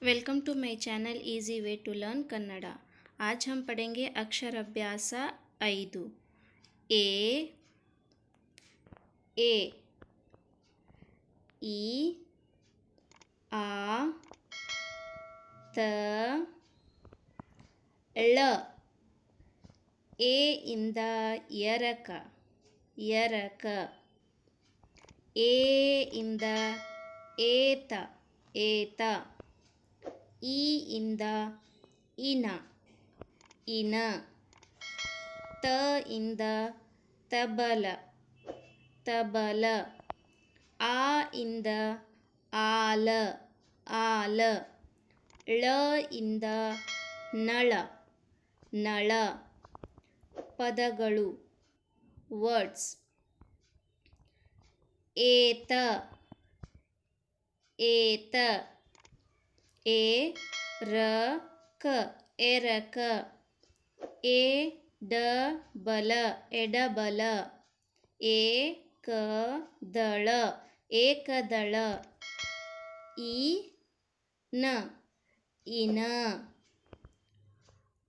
Welcome to my channel easy way to learn Kannada. आज हम पढ़ेंगे अक्षर अभ्यास 5। ए ई आ त ಳ ए ಇಂದ ಎರಕ ಎರಕ ए ಇಂದ ಏತ ಏತ ಈ ಇಂದ ಇನ ಇನ ತ ಇಂದ ತಬಲ ತಬಲ ಆ ಇಂದ ಆಲ ಆಲ ಳ ಇಂದ ನಳ ನಳ ಪದಗಳು ವರ್ಡ್ಸ್ ಏತ ಏತ ए र क एरक ए ड बल एडबल ए क दळ एकदळ ई न इन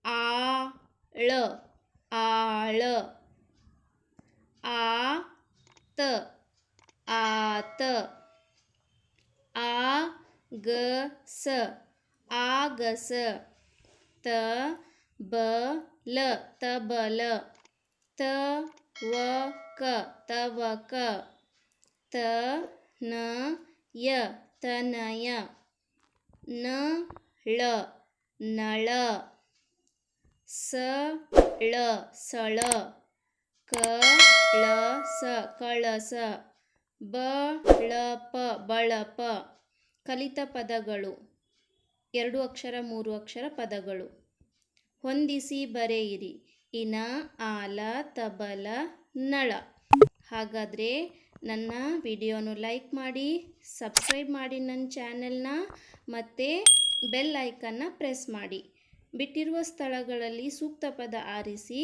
आळ आळ आत आत ಆಗಸ ಆಗಸ ತಬಲ ತಬಲ ತವಕ ತವಕ ತನಯ ತನಯ ನಳ ನಳ ಸಳ ಸಳ ಕಳಸ ಕಳಸ ಬಳಪ ಬಳಪ ಕಲಿತ ಪದಗಳು 2 ಅಕ್ಷರ 3 ಅಕ್ಷರ ಪದಗಳು ಹೊಂದಿಸಿ ಬರೆಯಿರಿ ಇನ ಆಲ ತಬಲ ನಳ. ಹಾಗಾದರೆ ನನ್ನ ವಿಡಿಯೋನು ಲೈಕ್ ಮಾಡಿ, ಸಬ್ಸ್ಕ್ರೈಬ್ ಮಾಡಿ ನನ್ನ ಚಾನೆಲ್ನ, ಮತ್ತು ಬೆಲ್ ಐಕನ್ನ ಪ್ರೆಸ್ ಮಾಡಿ. ಬಿಟ್ಟಿರುವ ಸ್ಥಳಗಳಲ್ಲಿ ಸೂಕ್ತ ಪದ ಆರಿಸಿ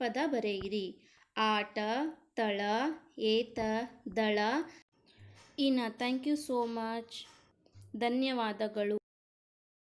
ಪದ ಬರೆಯಿರಿ. ಆಟ, ತಳ, ಏತ, ದಳ, ಇನ. Thank you so much. ಧನ್ಯವಾದಗಳು.